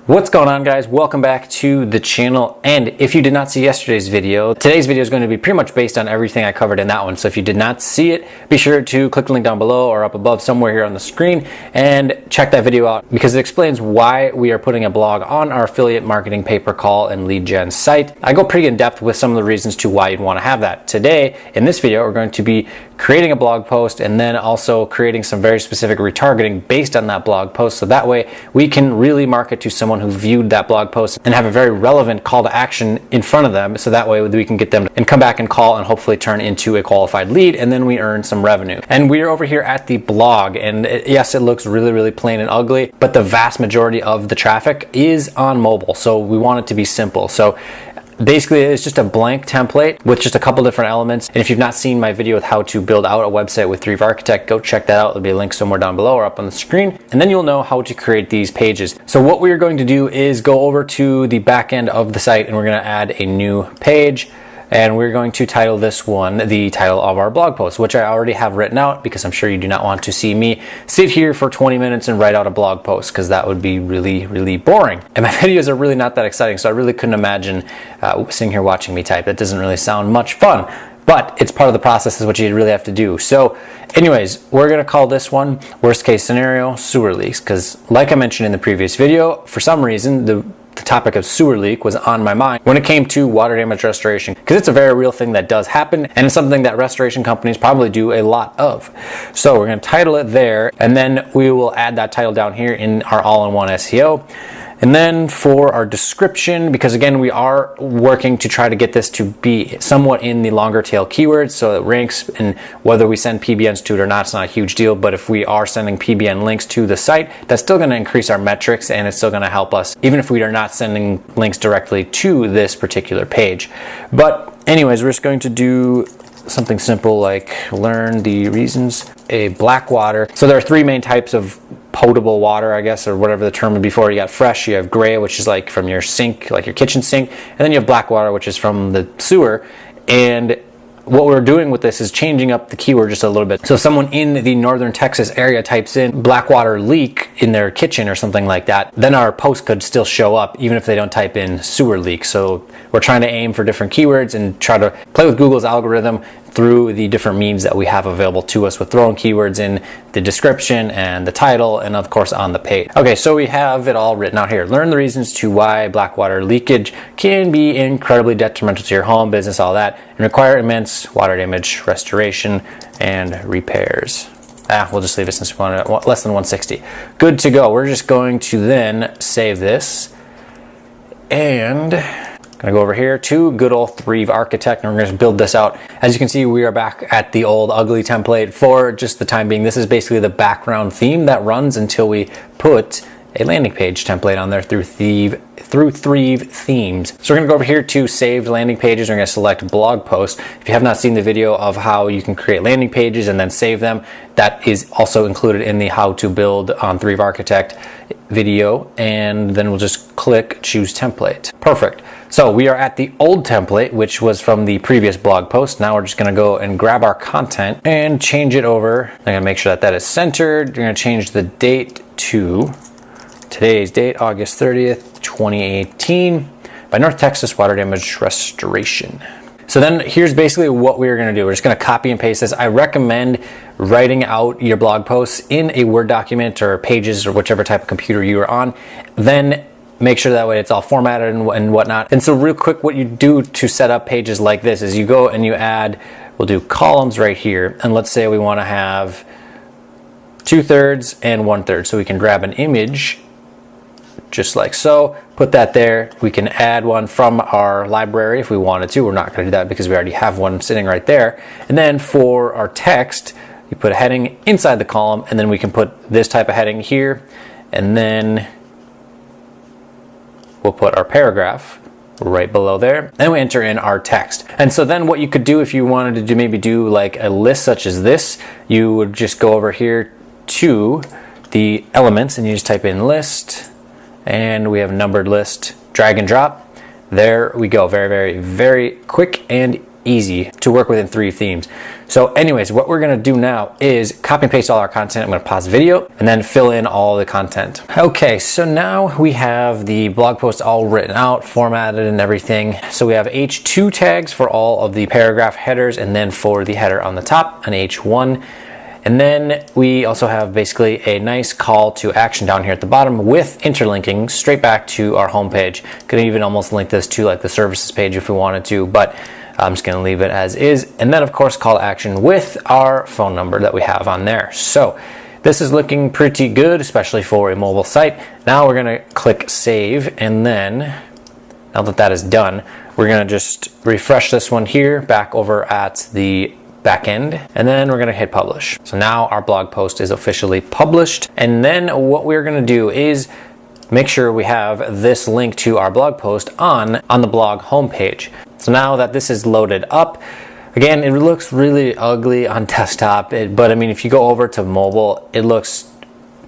What's going on, guys? Welcome back to the channel. And if you did not see yesterday's video, today's video is going to be pretty much based on everything I covered in that one. So if you did not see it, be sure to click the link down below or up above somewhere here on the screen and check that video out because it explains why we are putting a blog on our affiliate marketing pay-per-call and lead gen site. I go pretty in depth with some of the reasons to why you'd want to have that. Today, in this video, we're going to be creating a blog post and then also creating some very specific retargeting based on that blog post. So that way we can really market to someone who viewed that blog post and have a very relevant call to action in front of them. So that way we can get them and come back and call and hopefully turn into a qualified lead, and then we earn some revenue. And we are over here at the blog, and yes, it looks really plain and ugly, but the vast majority of the traffic is on mobile. So we want it to be simple. So basically, it's just a blank template with just a couple different elements. And if you've not seen my video with how to build out a website with Thrive Architect, go check that out. There'll be a link somewhere down below or up on the screen. And then you'll know how to create these pages. So what we're going to do is go over to the back end of the site and we're going to add a new page. And we're going to title this one the title of our blog post, which I already have written out because I'm sure you do not want to see me sit here for 20 minutes and write out a blog post because that would be really boring. And my videos are really not that exciting, so I really couldn't imagine sitting here watching me type. That doesn't really sound much fun, but it's part of the process, is what you really have to do. So anyways, we're going to call this one worst case scenario sewer leaks because, like I mentioned in the previous video, for some reason the topic of sewer leak was on my mind when it came to water damage restoration, because it's a very real thing that does happen and it's something that restoration companies probably do a lot of. So we're going to title it there, and then we will add that title down here in our all-in-one SEO. And then for our description, because again, we are working to try to get this to be somewhat in the longer tail keywords so it ranks, and whether we send PBNs to it or not, it's not a huge deal. But if we are sending PBN links to the site, that's still going to increase our metrics and it's still going to help us, even if we are not sending links directly to this particular page. But anyways, we're just going to do something simple like learn the reasons. A black water. So there are three main types of potable water, I guess, or whatever the term would be for. You got fresh, you have gray, which is like from your sink, like your kitchen sink, and then you have black water, which is from the sewer. And what we're doing with this is changing up the keyword just a little bit. So if someone in the northern Texas area types in black water leak in their kitchen or something like that, then our post could still show up even if they don't type in sewer leak. So we're trying to aim for different keywords and try to play with Google's algorithm through the different means that we have available to us with throwing keywords in the description and the title and of course on the page. Okay, so we have it all written out here. Learn the reasons to why black water leakage can be incredibly detrimental to your home, business, all that, and require immense water damage restoration and repairs. We'll just leave it since we want it less than 160. Good to go. We're just going to then save this and I'm gonna go over here to good old Thrive Architect, and we're gonna build this out. As you can see, we are back at the old ugly template for just the time being. This is basically the background theme that runs until we put a landing page template on there through Thrive Themes. So we're gonna go over here to saved landing pages. We're gonna select blog post. If you have not seen the video of how you can create landing pages and then save them, that is also included in the how to build on Thrive Architect video. And then we'll just click choose template. Perfect. So we are at the old template, which was from the previous blog post. Now we're just gonna go and grab our content and change it over. I'm gonna make sure that that is centered. We're gonna change the date to today's date, August 30th, 2018, by North Texas Water Damage Restoration. So then here's basically what we're gonna do. We're just gonna copy and paste this. I recommend writing out your blog posts in a Word document or Pages or whichever type of computer you are on. Then make sure that way it's all formatted and whatnot. And so real quick, what you do to set up pages like this is you go and you add, we'll do columns right here. And let's say we wanna have 2/3 and 1/3. So we can grab an image just like so, put that there. We can add one from our library if we wanted to. We're not gonna do that because we already have one sitting right there. And then for our text, you put a heading inside the column, and then we can put this type of heading here, and then we'll put our paragraph right below there, and we enter in our text. And so then what you could do if you wanted to do maybe do like a list such as this, you would just go over here to the elements and you just type in list, and we have a numbered list, drag and drop. There we go. Very quick and easy to work within 3 themes. So anyways, what we're gonna do now is copy and paste all our content. I'm gonna pause the video and then fill in all the content. Okay, so now we have the blog post all written out, formatted and everything. So we have H2 tags for all of the paragraph headers, and then for the header on the top, an H1. And then we also have basically a nice call to action down here at the bottom with interlinking straight back to our homepage. Could even almost link this to like the services page if we wanted to, but I'm just gonna leave it as is. And then of course, call to action with our phone number that we have on there. So this is looking pretty good, especially for a mobile site. Now we're gonna click save, and then now that that is done, we're gonna just refresh this one here back over at the back end, and then we're gonna hit publish. So now our blog post is officially published. And then what we're gonna do is make sure we have this link to our blog post on the blog homepage. So now that this is loaded up, again, it looks really ugly on desktop, but I mean, if you go over to mobile, it looks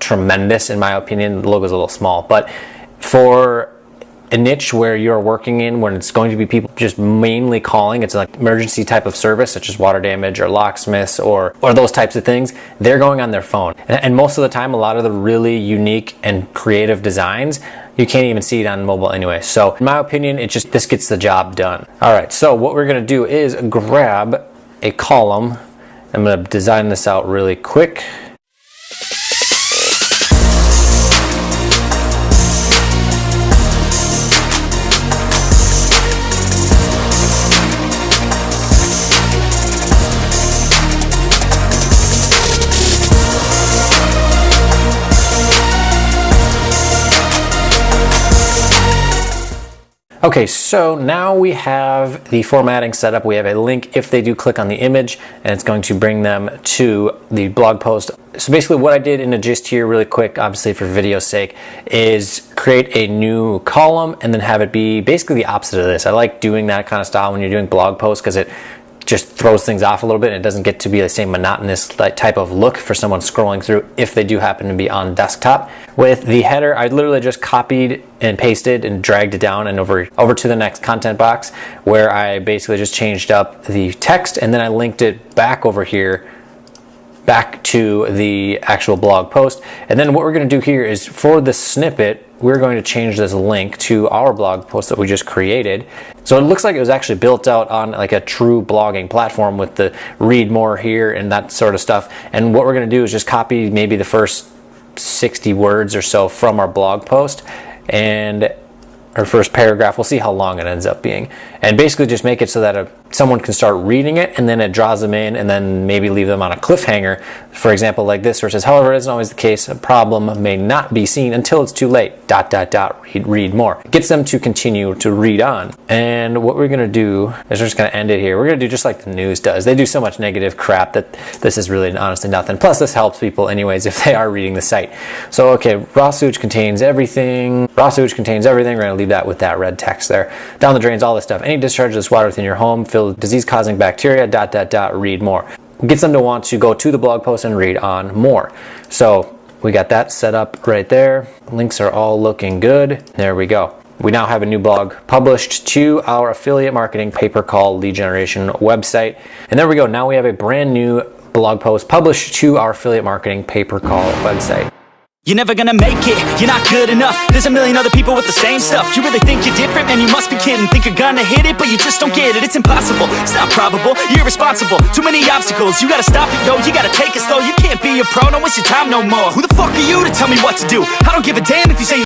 tremendous in my opinion. The logo's a little small, but for a niche where you're working in, when it's going to be people just mainly calling, it's like emergency type of service such as water damage or locksmiths or those types of things, they're going on their phone. And most of the time, a lot of the really unique and creative designs, you can't even see it on mobile anyway. So in my opinion, this gets the job done. All right, so what we're gonna do is grab a column. I'm gonna design this out really quick. Okay, so now we have the formatting set up. We have a link if they do click on the image, and it's going to bring them to the blog post. So basically what I did in a gist here really quick, obviously for video's sake, is create a new column and then have it be basically the opposite of this. I like doing that kind of style when you're doing blog posts because it just throws things off a little bit and it doesn't get to be the same monotonous type of look for someone scrolling through if they do happen to be on desktop. With the header, I literally just copied and pasted and dragged it down and over to the next content box, where I basically just changed up the text and then I linked it back over here back to the actual blog post. And then what we're going to do here is for the snippet, we're going to change this link to our blog post that we just created. So it looks like it was actually built out on like a true blogging platform with the read more here and that sort of stuff. And what we're going to do is just copy maybe the first 60 words or so from our blog post and our first paragraph. We'll see how long it ends up being, and basically just make it so that someone can start reading it and then it draws them in, and then maybe leave them on a cliffhanger, for example like this, where it says, however, it isn't always the case, a problem may not be seen until it's too late, ... read more. It gets them to continue to read on. And what we're gonna do is we're just gonna end it here. We're gonna do just like the news does. They do so much negative crap that this is really honestly nothing. Plus this helps people anyways if they are reading the site. So okay, raw sewage contains everything. Raw sewage contains everything. We're gonna leave that with that red text there. Down the drains, all this stuff. Any discharge of this water within your home filled with disease-causing bacteria, ... read more. Gets them to want to go to the blog post and read on more. So we got that set up right there. Links are all looking good. There we go. We now have a new blog published to our affiliate marketing pay-per-call lead generation website. And there we go. Now we have a brand new blog post published to our affiliate marketing pay-per-call website. You're never gonna make it, you're not good enough. There's a million other people with the same stuff. You really think you're different? Man, you must be kidding. Think you're gonna hit it, but you just don't get it. It's impossible, it's not probable, you're irresponsible. Too many obstacles, you gotta stop it, yo. You gotta take it slow, you can't be a pro, don't waste your time no more. Who the fuck are you to tell me what to do? I don't give a damn if you say